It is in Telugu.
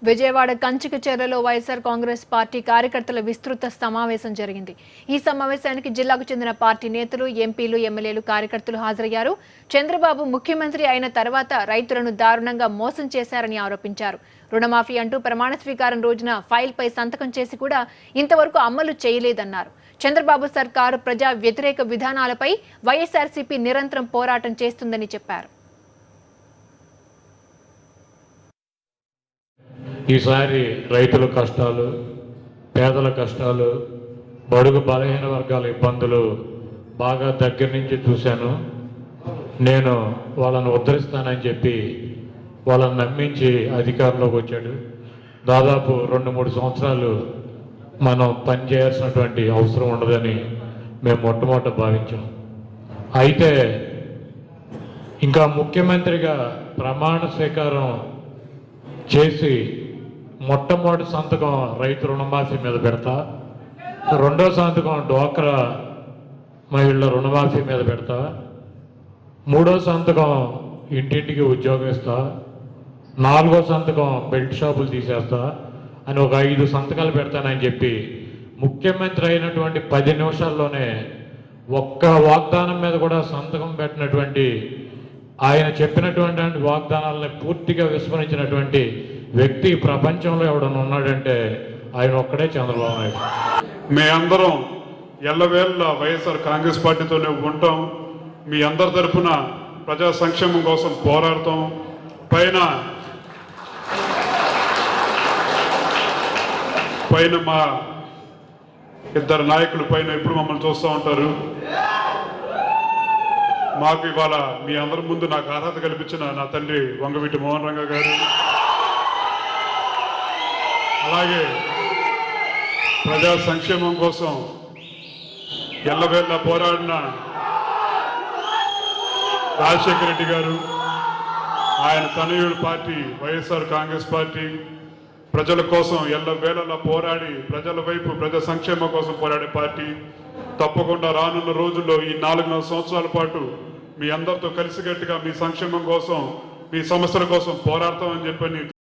విజయవాడ కంచికచెర్లలో వైఎస్ఆర్ కాంగ్రెస్ పార్టీ కార్యకర్తల విస్తృత సమావేశం జరిగింది. ఈ సమావేశానికి జిల్లాకు చెందిన పార్టీ నేతలు, ఎంపీలు, ఎమ్మెల్యేలు, కార్యకర్తలు హాజరయ్యారు. చంద్రబాబు ముఖ్యమంత్రి అయిన తర్వాత రైతులను దారుణంగా మోసం చేశారని ఆరోపించారు. రుణమాఫీ అంటూ ప్రమాణ స్వీకారం రోజున ఫైల్పై సంతకం చేసి కూడా ఇంతవరకు అమలు చేయలేదన్నారు. చంద్రబాబు సర్కారు ప్రజా వ్యతిరేక విధానాలపై వైఎస్ఆర్సీపీ నిరంతరం పోరాటం చేస్తుందని చెప్పారు. ఈసారి రైతుల కష్టాలు, పేదల కష్టాలు, బడుగు బలహీన వర్గాల ఇబ్బందులు బాగా దగ్గర నుంచి చూశాను. నేను వాళ్ళను ఉద్ధరిస్తానని చెప్పి వాళ్ళని నమ్మించి అధికారంలోకి వచ్చాడు. దాదాపు 2-3 సంవత్సరాలు మనం పనిచేయాల్సినటువంటి అవసరం ఉండదని మేము మొట్టమొదట భావించాం. అయితే ఇంకా ముఖ్యమంత్రిగా ప్రమాణ స్వీకారం చేసి మొట్టమొదటి సంతకం రైతు రుణమాఫీ మీద పెడతా, రెండో సంతకం డ్వాక్రా మహిళల రుణమాఫీ మీద పెడతా, మూడో సంతకం ఇంటింటికి ఉద్యోగం ఇస్తా, నాలుగో సంతకం బెల్ట్ షాపులు తీసేస్తా అని ఒక 5 సంతకాలు పెడతానని చెప్పి ముఖ్యమంత్రి అయినటువంటి 10 నిమిషాల్లోనే ఒక్క వాగ్దానం మీద కూడా సంతకం పెట్టినటువంటి, ఆయన చెప్పినటువంటి వాగ్దానాలని పూర్తిగా విస్మరించినటువంటి వ్యక్తి ప్రపంచంలో ఎవడన్నా ఉన్నాడంటే ఆయన ఒక్కడే చంద్రబాబు నాయుడు. మేమందరం ఎల్లవేళ్ళ వైఎస్ఆర్ కాంగ్రెస్ పార్టీతోనే ఉంటాం. మీ అందరి తరఫున ప్రజా సంక్షేమం కోసం పోరాడతాం. పైన మా ఇద్దరు నాయకులు పైన ఎప్పుడు మమ్మల్ని చూస్తూ ఉంటారు. మాకు ఇవాళ మీ అందరి ముందు నాకు అర్హత కల్పించిన నా తండ్రి వంగవీటి మోహన్ రంగ గారు, అలాగే ప్రజా సంక్షేమం కోసం ఎల్లవేళ్ళ పోరాడిన రాజశేఖర రెడ్డి గారు, ఆయన తనయుడు పార్టీ వైఎస్ఆర్ కాంగ్రెస్ పార్టీ ప్రజల కోసం ఎల్లవేళలా పోరాడి ప్రజల వైపు ప్రజా సంక్షేమం కోసం పోరాడే పార్టీ. తప్పకుండా రానున్న రోజుల్లో ఈ 4 సంవత్సరాల పాటు మీ అందరితో కలిసికట్టుగా మీ సంక్షేమం కోసం, మీ సమస్యల కోసం పోరాడతామని చెప్పని